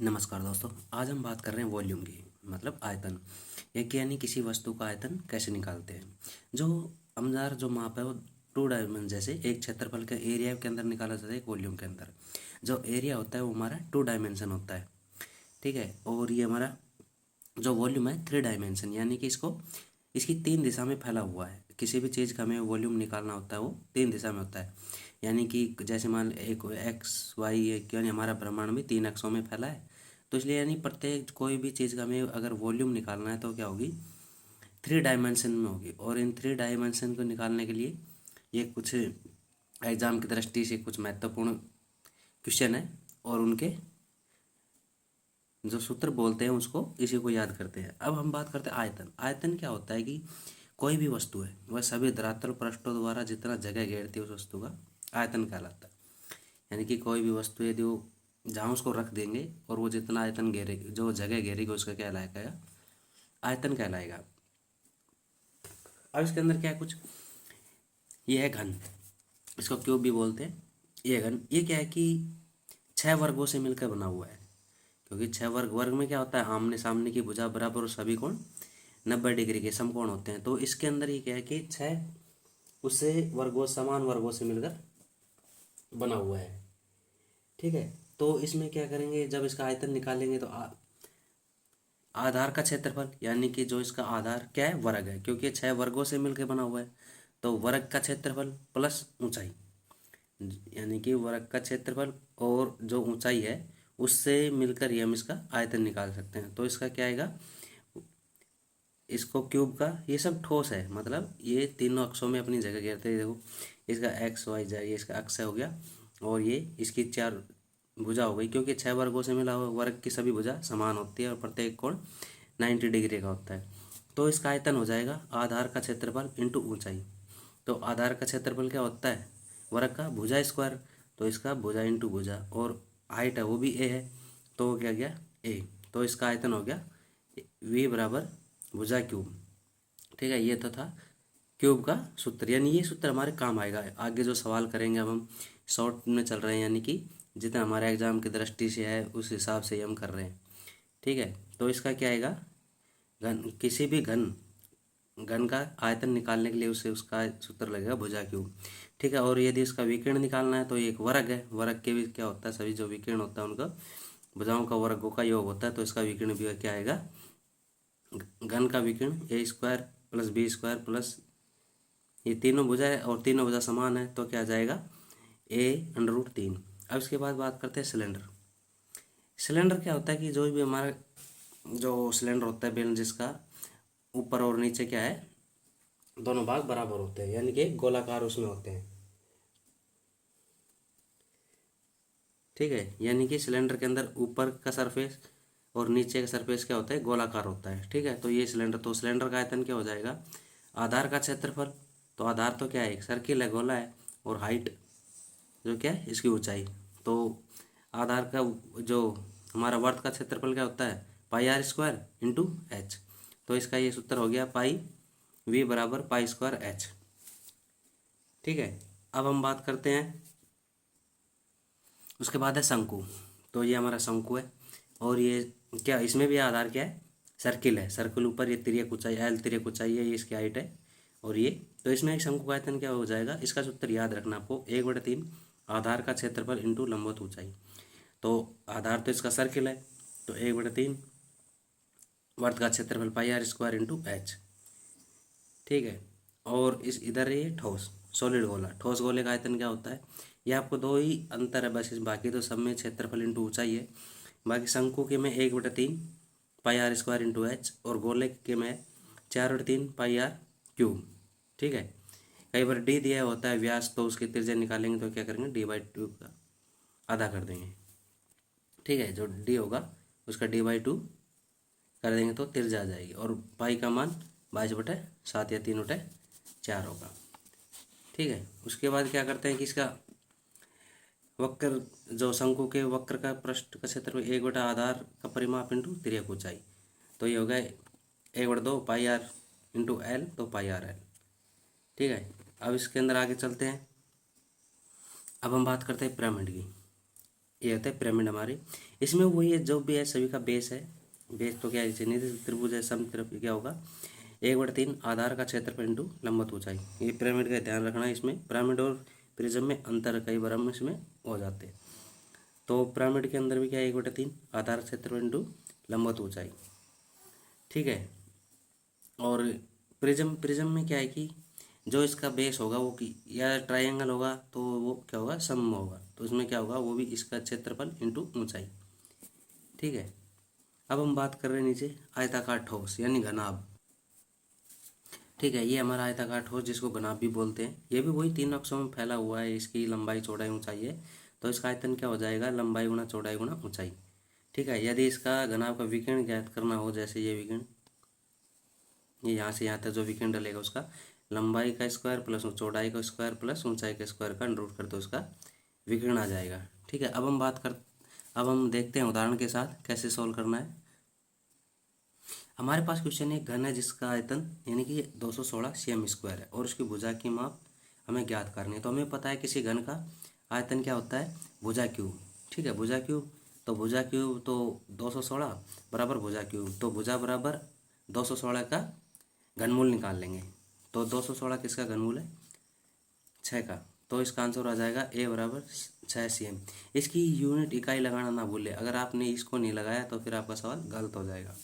नमस्कार दोस्तों। आज हम बात कर रहे हैं वॉल्यूम की, मतलब आयतन। एक यानी किसी वस्तु का आयतन कैसे निकालते हैं। जो हमदार जो माप है वो टू डायमेंशन, जैसे एक क्षेत्रफल के एरिया के अंदर निकाला जाता है, एक वॉल्यूम के अंदर जो एरिया होता है वो हमारा टू डायमेंशन होता है। ठीक है। और ये हमारा जो वॉल्यूम है थ्री डायमेंशन, यानी कि इसकी तीन दिशा में फैला हुआ है। किसी भी चीज़ का हमें वॉल्यूम निकालना होता है वो तीन दिशा में होता है। यानी कि जैसे मान एक एक्स वाई, यानी हमारा ब्रह्मांड भी तीन अक्षों में फैला है। तो इसलिए यानी प्रत्येक कोई भी चीज़ का हमें अगर वॉल्यूम निकालना है तो क्या होगी, थ्री डायमेंशन में होगी। और इन थ्री डायमेंशन को निकालने के लिए ये कुछ एग्जाम की दृष्टि से कुछ महत्वपूर्ण क्वेश्चन है, और उनके जो सूत्र बोलते हैं उसको इसी को याद करते हैं। अब हम बात करते हैं आयतन। आयतन क्या होता है कि कोई भी वस्तु है वह सभी धरातल पृष्ठों द्वारा जितना जगह घेरती है उस वस्तु का आयतन कहलाता है। यानी कि कोई भी वस्तु यदि वो जहाँ उसको रख देंगे और वो जितना आयतन घेरेगी, जो जगह घेरेगी, उसका क्या कहलाएगा, आयतन कहलाएगा। अब इसके अंदर क्या है, कुछ ये है घन, इसको क्यूब भी बोलते हैं। ये घन, ये क्या है कि छह वर्गों से मिलकर बना हुआ है। क्योंकि छह वर्ग, वर्ग में क्या होता है, आमने सामने की भुजा बराबर और सभी कोण 90 डिग्री के समकोण होते हैं। तो इसके अंदर ये क्या है कि छह उससे वर्गों, समान वर्गों से मिलकर बना हुआ है। ठीक है। तो इसमें क्या करेंगे, जब इसका आयतन निकालेंगे तो आधार का क्षेत्रफल, यानी कि जो इसका आधार क्या है, वर्ग है, क्योंकि छह वर्गों से मिलकर बना हुआ है। तो वर्ग का क्षेत्रफल प्लस ऊंचाई, यानी कि वर्ग का क्षेत्रफल और जो ऊंचाई है उससे मिलकर ही हम इसका आयतन निकाल सकते हैं। तो इसका क्या आएगा, इसको क्यूब का, ये सब ठोस है, मतलब ये तीनों अक्षों में अपनी जगह घेरते हैं। देखो इसका एक्स वाई जेड, ये इसका अक्ष हो गया, और ये इसकी चार भुजा हो गई। क्योंकि छह वर्गों से मिला हुआ, वर्ग की सभी भुजा समान होती है और प्रत्येक कोण 90 डिग्री का होता है। तो इसका आयतन हो जाएगा आधार का क्षेत्रफल इंटू ऊंचाई। तो आधार का क्षेत्रफल क्या होता है, वर्ग का भुजा स्क्वायर। तो इसका भुजा इंटू भुजा, और हाइट है वो भी ए है, तो वो क्या गया ए। तो इसका आयतन हो गया वी बराबर भुजा क्यूब। ठीक है। ये तो था क्यूब का सूत्र, यानी ये सूत्र हमारे काम आएगा। आगे जो सवाल करेंगे, अब हम शॉर्ट में चल रहे हैं, यानी कि जितना हमारे एग्जाम की दृष्टि से है उस हिसाब से ही हम कर रहे हैं। ठीक है। तो इसका क्या आएगा, घन, किसी भी घन घन का आयतन निकालने के लिए उससे उसका सूत्र लगेगा भुजा क्यूब। ठीक है। और यदि इसका विकर्ण निकालना है तो ये एक वर्ग है, वर्ग के भी क्या होता है, सभी जो विकर्ण होता है उनका भुजाओं का वर्गों का योग होता है। तो इसका विकर्ण भी क्या आएगा, घन का विकर्ण A square plus B square plus, ये तीनों भुजा है और तीनों भुजा समान है, तो क्या आ जाएगा a√3। अब इसके बाद बात करते हैं सिलेंडर। सिलेंडर क्या होता है कि जो भी हमारा जो सिलेंडर होता है बेलन, जिसका ऊपर और नीचे क्या है, दोनों भाग बराबर होते हैं, यानी कि गोलाकार उसमें होते हैं। ठीक है। यानी कि सिलेंडर के अंदर ऊपर का सरफेस और नीचे का सरफेस क्या होता है, गोलाकार होता है। ठीक है। तो ये सिलेंडर, तो सिलेंडर का आयतन क्या हो जाएगा, आधार का क्षेत्रफल, तो आधार तो क्या है, एक सर्किल है, गोला है, और हाइट जो क्या है इसकी ऊंचाई। तो आधार का जो हमारा वर्त का क्षेत्रफल क्या होता है, पाई आर स्क्वायर इंटू एच। तो इसका ये सूत्र हो गया पाई वी बराबर पाई स्क्वायर एच। ठीक है। अब हम बात करते हैं, उसके बाद है शंकु। तो ये हमारा शंकु है, और ये क्या, इसमें भी आधार क्या है, सर्किल है, सर्किल ऊपर, ये तिर्यक ऊंचाई एल, तिर्यक ऊंचाई है, ये इसकी हाइट है, और ये, तो इसमें एक शंकु का आयतन क्या हो जाएगा, इसका सूत्र याद रखना आपको, 1/3 आधार का क्षेत्रफल इंटू लंबवत ऊंचाई। तो आधार तो इसका सर्किल है, तो 1/3 वर्त का क्षेत्रफल पाई आर स्क्वायर इंटू एच। ठीक है। और इस इधर ये ठोस सॉलिड गोला, ठोस गोले का आयतन क्या होता है, ये आपको दो ही अंतर है बस, बाकी तो सब में क्षेत्रफल इंटू ऊंचाई है। बाकी शंकु के में 1/3 पाई आर स्क्वायर इंटू एच, और गोले के में 4/3 पाई आर क्यूब। ठीक है। कई बार डी दिया होता है व्यास, तो उसकी त्रिज्या निकालेंगे तो क्या करेंगे, d/2 का आधा कर देंगे। ठीक है। जो डी होगा उसका d/2 कर देंगे तो त्रिज्या आ जाएगी, और पाई का मान 22/7 या 3/4 होगा। ठीक है। उसके बाद क्या करते हैं कि इसका वक्र, जो शंकु के वक्र का पृष्ठ का क्षेत्र 1/आधार का परिमाप इंटू तिर्यक ऊंचाई। तो ये हो गया 1/2 पाई आर इंटू एल, तो पाई आर एल। ठीक है। अब इसके अंदर आगे चलते हैं। अब हम बात करते हैं पिरामिड की। ये होता है पिरामिड हमारे। इसमें वही है जो भी है सभी का बेस है। बेस तो क्या है, निधि त्रिभुज है, सम त्रिभुज क्या होगा 1/3 आधार का क्षेत्रफल इंटू लंबवत ऊंचाई। ये पिरामिड का ध्यान रखना है। इसमें पिरामिड और प्रिज्म में अंतर कई बार हम इसमें हो जाते हैं। तो पिरामिड के अंदर भी क्या है 1/3 आधार क्षेत्रफल इंटू लंबवत ऊंचाई, ठीक है। और प्रिज्म में क्या है कि जो इसका बेस होगा वो कि या ट्रायंगल होगा तो वो क्या होगा सम होगा, तो इसमें क्या होगा वो भी इसका क्षेत्रफल इंटू ऊंचाई, ठीक है। अब हम बात कर रहे हैं नीचे आयताकार ठोस यानी घनाभ, ठीक है। ये हमारा आयताकार ठोस जिसको घनाभ भी बोलते हैं, ये भी वही 3 अक्षों में फैला हुआ है। इसकी लंबाई चौड़ाई ऊंचाई है, तो इसका आयतन क्या हो जाएगा लंबाई गुणा चौड़ाई गुणा ऊंचाई, ठीक है। यदि इसका घनाभ का विकिरण ज्ञात करना हो, जैसे ये विकिरण, ये यहाँ से यहाँ तक जो विकिरण डलेगा उसका लंबाई का स्क्वायर प्लस चौड़ाई का स्क्वायर प्लस ऊंचाई का स्क्वायर का अंडर रूट कर दो, उसका विकिरण आ जाएगा, ठीक है। अब हम देखते हैं उदाहरण के साथ कैसे सॉल्व करना है। हमारे पास क्वेश्चन है घन है जिसका आयतन यानी कि 216 cm स्क्वायर है और उसकी भुजा की माप हमें ज्ञात करनी है। तो हमें पता है किसी घन का आयतन क्या होता है भुजा क्यूब, ठीक है। भुजा क्यूब तो 216 बराबर भुजा क्यूब, तो भुजा बराबर 216 का घनमूल निकाल लेंगे। तो 216 किसका घनमूल है 6 का, तो इसका आंसर आ जाएगा ए बराबर 6 cm। इसकी यूनिट इकाई लगाना ना भूले, अगर आपने इसको नहीं लगाया तो फिर आपका सवाल गलत हो जाएगा,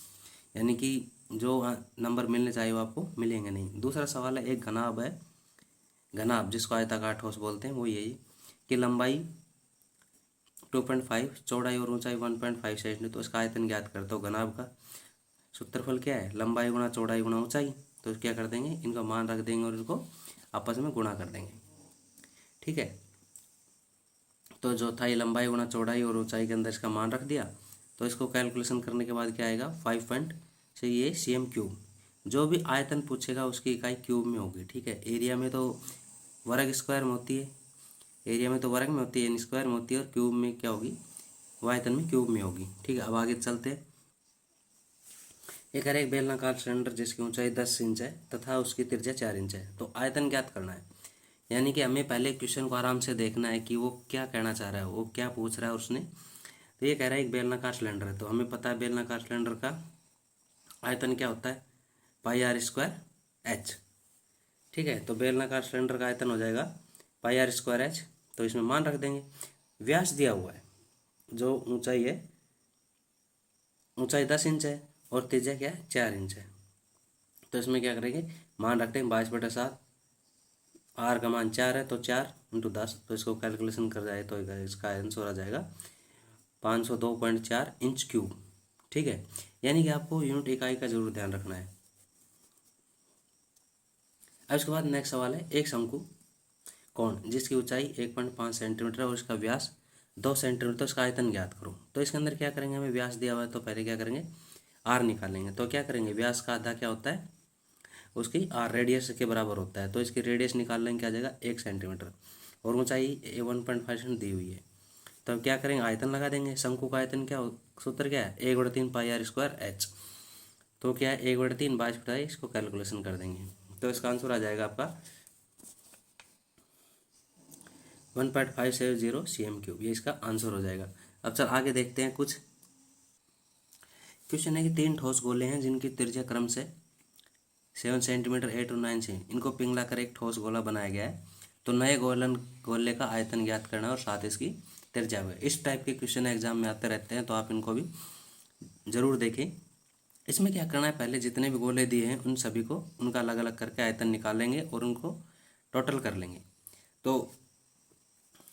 यानी कि जो नंबर मिलने चाहिए वो आपको मिलेंगे नहीं। दूसरा सवाल है एक घनाभ है, घनाभ जिसको आयताकार ठोस बोलते हैं, वो यही कि लंबाई 2.5 चौड़ाई और ऊंचाई 1.5 सेंटीमीटर, तो इसका आयतन ज्ञात करते हो। घनाभ का सूत्रफल क्या है लंबाई गुणा चौड़ाई गुणा ऊंचाई, तो क्या कर देंगे इनका मान रख देंगे और इनको आपस में गुणा कर देंगे, ठीक है। तो जो था ये लंबाई गुणा चौड़ाई और ऊंचाई के अंदर इसका मान रख दिया, तो इसको कैलकुलेशन करने के बाद क्या आएगा 5 से ये cm क्यूब। जो भी आयतन पूछेगा उसकी इकाई क्यूब में होगी, ठीक है। एरिया में तो वर्ग स्क्वायर में होती है, एरिया में तो वर्ग में होती है स्क्वायर में होती है, और क्यूब में क्या होगी वो आयतन में क्यूब में होगी, ठीक है। अब आगे चलते हैं। एक बेलनाकार सिलेंडर जिसकी ऊंचाई 10 इंच है तथा उसकी त्रिज्या 4 इंच है, तो आयतन ज्ञात करना है। यानी कि हमें पहले क्वेश्चन को आराम से देखना है कि वो क्या कहना चाह रहा है, वो क्या पूछ रहा है उसने। तो ये कह रहा है एक बेलनाकार सिलेंडर है, तो हमें पता है बेलनाकार सिलेंडर का आयतन क्या होता है πr²h, ठीक है। तो बेलनाकार सिलेंडर का आयतन हो जाएगा πr²h, तो इसमें मान रख देंगे। व्यास दिया हुआ है, जो ऊंचाई है ऊंचाई 10 इंच है और त्रिज्या क्या है 4 इंच है, तो इसमें क्या करेंगे मान रखते हैं 22/7, आर का मान 4 है तो 4 × 10, तो इसको कैलकुलेशन कर जाए तो इसका आंसर आ जाएगा 502.4 इंच क्यूब, ठीक है। यानी कि आपको यूनिट इकाई का जरूर ध्यान रखना है। अब इसके बाद नेक्स्ट सवाल है एक शंकु कोण जिसकी ऊंचाई 1.5 सेंटीमीटर और इसका व्यास 2 सेंटीमीटर, तो इसका आयतन ज्ञात करो। तो इसके अंदर क्या करेंगे हमें व्यास दिया हुआ है तो पहले क्या करेंगे आर निकालेंगे। तो क्या करेंगे व्यास का आधा क्या होता है उसकी आर रेडियस के बराबर होता है, तो इसकी रेडियस निकाल लेंगे क्या आ जाएगा 1 सेंटीमीटर और ऊंचाई 1.5 सेंटीमीटर दी हुई है। तो अब क्या करेंगे आयतन लगा देंगे। शंकु का आयतन क्या सूत्र क्या है 1/3 πr²h, तो क्या है 1/3 22 इसको कैलकुलेशन कर देंगे, तो इसका आंसर आ जाएगा आपका 1.570 cm क्यूब, ये इसका आंसर हो जाएगा। अब चल आगे देखते हैं कुछ क्वेश्चन है कि 3 ठोस गोले हैं जिनकी त्रिज्या क्रम से 7 सेंटीमीटर 8 और 9 से इनको पिघला कर एक ठोस गोला बनाया गया है, तो नए गोले का आयतन ज्ञात करना और साथ इसकी त्रिज्या हुआ। इस टाइप के क्वेश्चन एग्जाम में आते रहते हैं, तो आप इनको भी जरूर देखें। इसमें क्या करना है पहले जितने भी गोले दिए हैं उन सभी को उनका अलग अलग करके आयतन निकालेंगे और उनको टोटल कर लेंगे, तो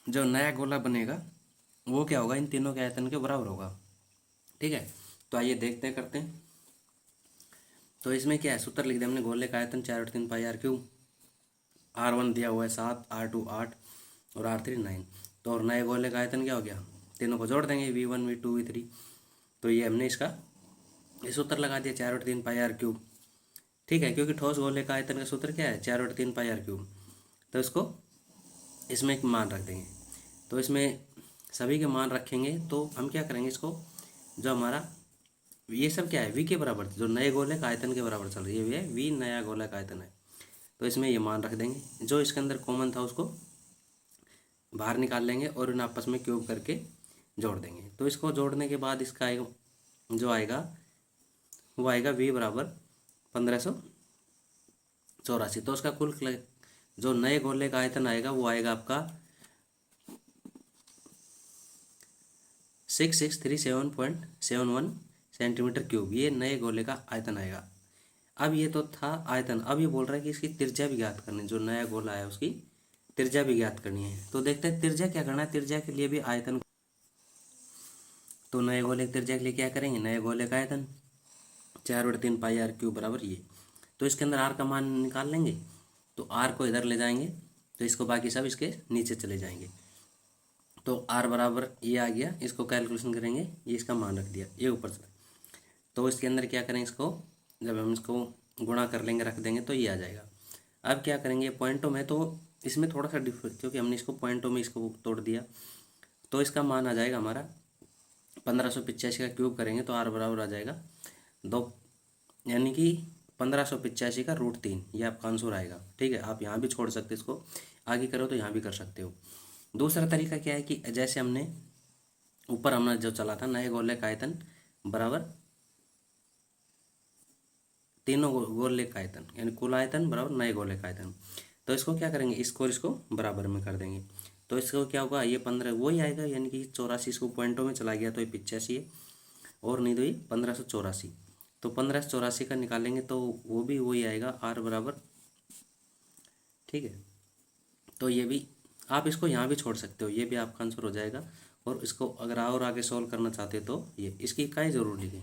जो नया गोला बनेगा वो क्या होगा इन तीनों के आयतन के बराबर होगा, ठीक है। तो आइए देखते हैं करते हैं। तो इसमें क्या है सूत्र लिख दिया हमने गोले का आयतन 4/3 πr², R1 दिया हुआ है 7, R2 8 और R3 9, तो और नए गोले का आयतन क्या हो गया तीनों को जोड़ देंगे V1 V2 V3, तो ये हमने इसका ये सूत्र लगा दिया 4/3 πr², ठीक है। क्योंकि ठोस गोले का आयतन का सूत्र क्या है 4/3 πr², तो इसको इसमें एक मान रख देंगे। तो इसमें सभी के मान रखेंगे तो हम क्या करेंगे इसको जो हमारा ये सब क्या है v के बराबर जो नए गोले का आयतन के बराबर चल रही है ये v नया गोले का आयतन है, तो इसमें ये मान रख देंगे। जो इसके अंदर कॉमन था उसको बाहर निकाल लेंगे और इन आपस में क्यूब करके जोड़ देंगे। तो इसको जोड़ने के बाद इसका आएगा जो आएगा वो आएगा V बराबर 1584। तो उसका कुल जो नए गोले का आयतन आएगा वो आएगा आपका 6637.71 सेंटीमीटर क्यूब। ये नए गोले का आयतन आएगा। अब ये तो था आयतन, अब ये बोल रहा है कि इसकी त्रिज्या भी ज्ञात करनी है। जो नया गोला है उसकी त्रिज्या भी ज्ञात करनी है। तो देखते हैं त्रिज्या क्या करना है। त्रिज्या के लिए भी आयतन, तो नए गोले की त्रिज्या के लिए क्या करेंगे, नए गोले का आयतन 4/3 पाई आर क्यूब बराबर ये। तो इसके अंदर आर का मान निकाल लेंगे, तो आर को इधर ले जाएंगे तो इसको बाकी सब इसके नीचे चले जाएंगे। तो आर बराबर ये आ गया, इसको कैलकुलेशन करेंगे, ये इसका मान रख दिया ये ऊपर से। तो इसके अंदर क्या करेंगे, इसको जब हम इसको गुणा कर लेंगे रख देंगे तो ये आ जाएगा। अब क्या करेंगे पॉइंटों में, तो इसमें थोड़ा सा डिफरेंस, क्योंकि हमने इसको पॉइंटों में इसको तोड़ दिया तो इसका मान आ जाएगा हमारा 1585 का क्यूब करेंगे तो आर बराबर आ जाएगा 2, यानी कि 1585 का √3। ये आपका आंसर आएगा। ठीक है, आप यहाँ भी छोड़ सकते हो, इसको आगे करो तो यहाँ भी कर सकते हो। दूसरा तरीका क्या है कि जैसे हमने ऊपर हमने जो चला था नए गोले का आयतन बराबर तीनों गोले का आयतन, यानी कुल आयतन बराबर नए गोले का आयतन। तो इसको क्या करेंगे, इसको और इसको बराबर में कर देंगे। तो इसको क्या होगा, ये 15 वही आएगा, यानी कि 84 इसको पॉइंटों में चला गया तो ये 85 है, और नहीं तो ये 1584। तो 1584 का निकालेंगे तो वो भी वही आएगा आर बराबर। ठीक है, तो ये भी आप इसको यहाँ भी छोड़ सकते हो, ये भी आपका आंसर हो जाएगा। और इसको अगर और आगे सॉल्व करना चाहते हो तो ये इसकी इकाई जरूर लिखें।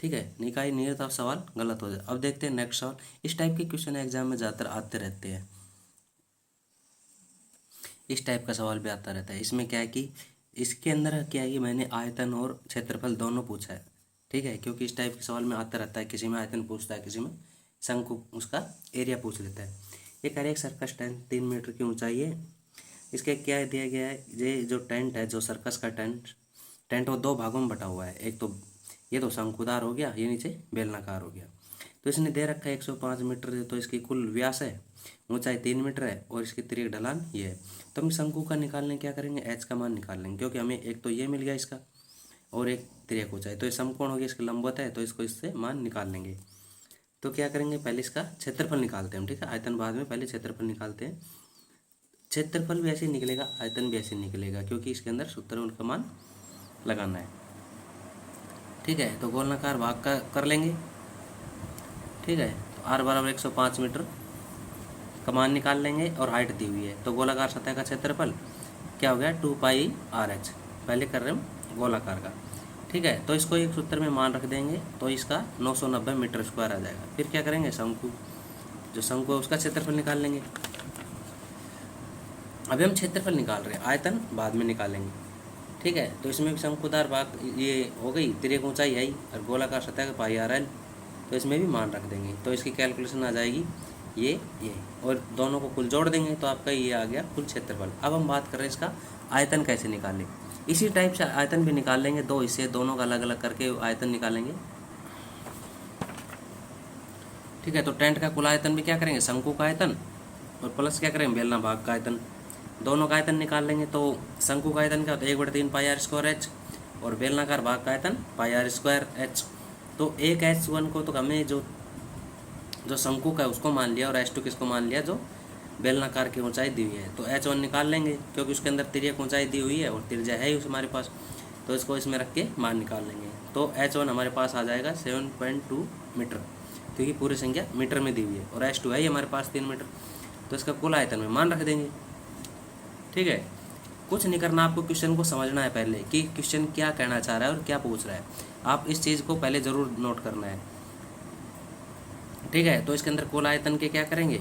ठीक है, इकाई नहीं है तो सवाल गलत हो जाए। अब देखते हैं नेक्स्ट सवाल। इस टाइप के क्वेश्चन एग्जाम में ज़्यादातर आते रहते हैं, इस टाइप का सवाल भी आता रहता है। इसमें क्या है कि इसके अंदर क्या है कि मैंने आयतन और क्षेत्रफल दोनों पूछा है। ठीक है, क्योंकि इस टाइप के सवाल में आता रहता है, किसी में आयतन पूछता है, किसी में शंकु उसका एरिया पूछ लेता है। ये कह रहे एक सर्कस टेंट 3 मीटर की ऊंचाई है, इसके क्या दिया गया है, ये जो टेंट है, जो सर्कस का टेंट वो 2 भागों में बटा हुआ है। एक तो ये तो शंकुदार हो गया, ये नीचे बेलनाकार हो गया। तो इसने दे रखा है 105 मीटर, तो इसकी कुल व्यास है, ऊंचाई 3 मीटर है, और इसकी तिर्यक ढलान ये है। तो हम शंकु का निकालने क्या करेंगे, एच का मान निकाल लेंगे, क्योंकि हमें एक तो ये मिल गया इसका और एक तिर्यक ऊंचाई, तो ये समकोण हो गया, इसका लंबवत है, तो इसको इससे मान निकाल लेंगे। तो क्या करेंगे, पहले इसका क्षेत्रफल निकालते हैं हम। ठीक है, आयतन बाद में, पहले क्षेत्रफल निकालते हैं। क्षेत्रफल भी ऐसे निकलेगा, आयतन भी ऐसे निकलेगा, क्योंकि इसके अंदर सूत्र में उनका मान लगाना है। ठीक है, तो गोलाकार भाग का कर लेंगे। ठीक है, तो आर बराबर 105 मीटर का मान निकाल लेंगे, और हाइट दी हुई है। तो गोलाकार सतह का क्षेत्रफल क्या हो गया, 2πr/h। पहले कर रहे हम गोलाकार का। ठीक है, तो इसको एक सूत्र में मान रख देंगे, तो इसका 990 मीटर स्क्वायर आ जाएगा। फिर क्या करेंगे, शंकु, जो शंकु है उसका क्षेत्रफल निकाल लेंगे। अभी हम क्षेत्रफल निकाल रहे हैं, आयतन बाद में निकालेंगे। ठीक है, तो इसमें भी शंकुदार भाग ये हो गई, तिर्यक ऊंचाई आई, और गोलाकार सतह का πr/l, तो इसमें भी मान रख देंगे। तो इसकी कैलकुलेशन आ जाएगी ये, और दोनों को कुल जोड़ देंगे तो आपका ये आ गया कुल क्षेत्रफल। अब हम बात कर रहे हैं इसका आयतन कैसे निकालें। इसी टाइप से आयतन भी निकाल लेंगे, 2 हिस्से, दोनों का अलग अलग करके आयतन निकालेंगे। ठीक है, तो टेंट का कुल आयतन भी क्या करेंगे, शंकु का आयतन, और प्लस क्या करेंगे, बेलना भाग का आयतन, दोनों का आयतन निकाल लेंगे। तो शंकु का आयतन क्या होता है, 1/3 πr²h, और बेलनाकार भाग का आयतन πr²h। तो एक H1 को तो हमें जो शंकु का है उसको मान लिया, और H2 किसको मान लिया, जो बेलनाकार की ऊंचाई दी हुई है। तो H1 निकाल लेंगे, क्योंकि उसके अंदर तिर्यक ऊंचाई दी हुई है और त्रिज्या है ही हमारे पास, तो इसको इसमें रख के मान निकाल लेंगे। तो H1 हमारे पास आ जाएगा 7.2 मीटर, क्योंकि पूरी संख्या मीटर में दी हुई है, और H2 है ही हमारे पास 3 मीटर। तो इसका कुल आयतन में मान रख देंगे। ठीक है, कुछ नहीं करना, आपको क्वेश्चन को समझना है पहले कि क्वेश्चन क्या कहना चाह रहा है और क्या पूछ रहा है। आप इस चीज़ को पहले ज़रूर नोट करना है। ठीक है, तो इसके अंदर कुल आयतन के क्या करेंगे,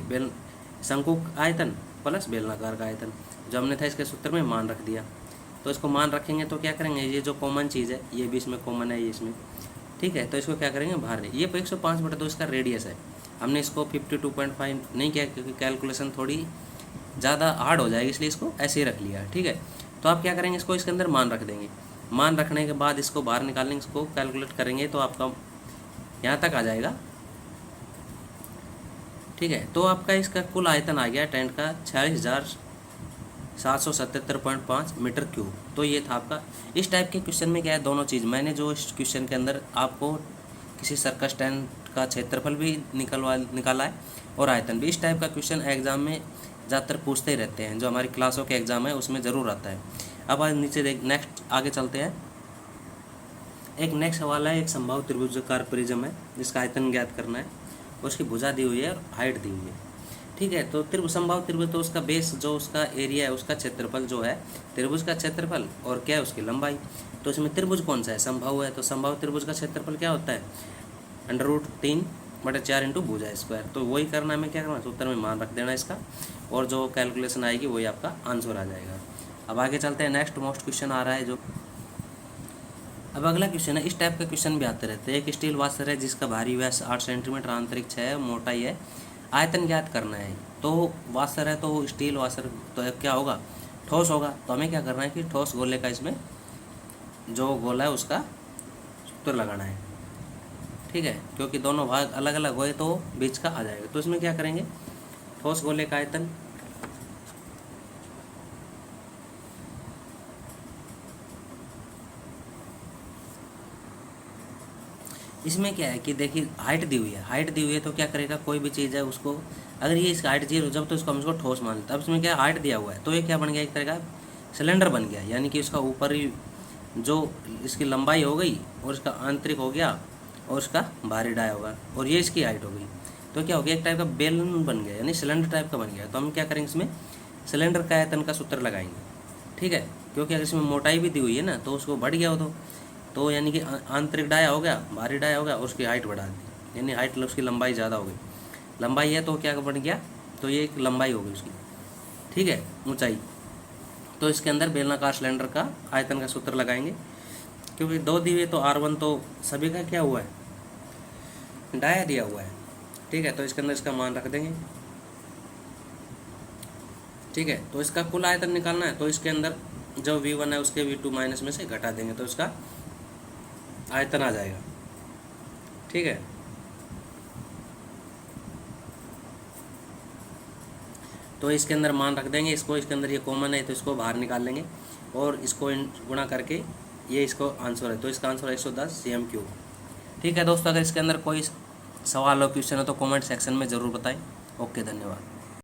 शंकु आयतन प्लस बेलनाकार का आयतन, जो हमने था इसके सूत्र में मान रख दिया। तो इसको मान रखेंगे तो क्या करेंगे, ये जो कॉमन चीज़ है ये भी इसमें कॉमन है, ये इसमें। ठीक है, तो इसको क्या करेंगे बाहर, ये 105/2 इसका रेडियस है। हमने इसको 52.5 नहीं किया, क्योंकि कैलकुलेशन थोड़ी ज़्यादा हार्ड हो जाएगी, इसलिए इसको ऐसे ही रख लिया। ठीक है, तो आप क्या करेंगे, इसको इसके अंदर मान रख देंगे। मान रखने के बाद इसको बाहर निकालेंगे, इसको कैलकुलेट करेंगे तो आपका यहाँ तक आ जाएगा। ठीक है, तो आपका इसका कुल आयतन आ गया टेंट का 777.5 मीटर क्यूब। तो ये था आपका। इस टाइप के क्वेश्चन में क्या है, दोनों चीज़ मैंने जो इस क्वेश्चन के अंदर आपको किसी सर्कस स्टैंड का क्षेत्रफल भी निकाला है और आयतन भी। इस टाइप का क्वेश्चन एग्जाम में ज़्यादातर पूछते ही रहते हैं, जो हमारी क्लासों के एग्ज़ाम है उसमें ज़रूर आता है। अब आज नीचे देख, नेक्स्ट आगे चलते हैं। एक नेक्स्ट सवाल है, एक संभावित त्रिभुजाकार प्रिज्म है जिसका आयतन ज्ञात करना है, उसकी भुजा दी हुई है और हाइट दी हुई है। ठीक है, तो संभावित त्रिभुज, तो उसका बेस जो उसका एरिया है, उसका क्षेत्रफल जो है, त्रिभुज का क्षेत्रफल और क्या है उसकी लंबाई। तो इसमें त्रिभुज कौन सा है, संभाव है, तो संभावित त्रिभुज का क्षेत्रफल क्या होता है, √3/4 इंटू भुजा स्क्वायर। तो वही करना, हमें क्या करना, सूत्र में मान रख देना इसका, और जो कैलकुलेशन आएगी वही आपका आंसर आ जाएगा। अब आगे चलते हैं, नेक्स्ट मोस्ट क्वेश्चन आ रहा है जो। अब अगला क्वेश्चन है, इस टाइप का क्वेश्चन भी आते रहते हैं। एक स्टील वाशर है जिसका भारी व्यास 8 सेंटीमीटर, आंतरिक 6 है, मोटाई है, आयतन ज्ञात करना है। तो वाशर है, तो स्टील वाशर तो क्या होगा, ठोस होगा। तो हमें क्या करना है कि ठोस गोले का इसमें जो गोला है उसका सूत्र लगाना है। ठीक है, क्योंकि दोनों भाग अलग अलग हुए तो बीच का आ जाएगा। तो इसमें क्या करेंगे, ठोस गोले का आयतन, इसमें क्या है कि देखिए हाइट दी हुई है, हाइट दी हुई है तो क्या करेगा, कोई भी चीज़ है उसको, अगर ये इसका हाइट 0 जब तो इसको हम इसको ठोस मान लेते हैं। अब इसमें क्या हाइट दिया हुआ है, तो ये क्या बन गया, एक तरह का सिलेंडर बन गया, यानी कि उसका ऊपर ही जो इसकी लंबाई हो गई और इसका आंतरिक हो गया और उसका बाहरी डाया होगा और ये इसकी हाइट हो गई। तो क्या हो गया, एक टाइप का बेलन बन गया, यानी सिलेंडर टाइप का बन गया। तो हम क्या करेंगे, इसमें सिलेंडर का आयतन का सूत्र लगाएंगे। ठीक है, क्योंकि अगर इसमें मोटाई भी दी हुई है ना, तो उसको बढ़ गया हो तो यानी कि आंतरिक डाया हो गया, बाहरी डाया हो गया, उसकी हाइट बढ़ा दी, यानी हाइट उसकी लंबाई ज़्यादा हो गई। लंबाई है तो क्या बन गया, तो ये एक लंबाई हो गई उसकी। ठीक है, ऊंचाई। तो इसके अंदर बेलनाकार सिलेंडर का आयतन का सूत्र लगाएंगे, क्योंकि 2 दी हुई तो R1 तो सभी का क्या हुआ है, डाया दिया हुआ है। ठीक है, तो इसके अंदर इसका मान रख देंगे। ठीक है, तो इसका कुल आयतन निकालना है, तो इसके अंदर जो V1 है उसके V2 माइनस में से घटा देंगे तो इसका आयतन आ जाएगा। ठीक है, तो इसके अंदर मान रख देंगे इसको, इसके अंदर ये कॉमन है तो इसको बाहर निकाल लेंगे और इसको गुणा करके ये इसको आंसर है, तो इसका आंसर है 110 cm3। ठीक है दोस्तों, अगर इसके अंदर कोई सवाल हो, क्वेश्चन हो तो कमेंट सेक्शन में ज़रूर बताएं। ओके, धन्यवाद।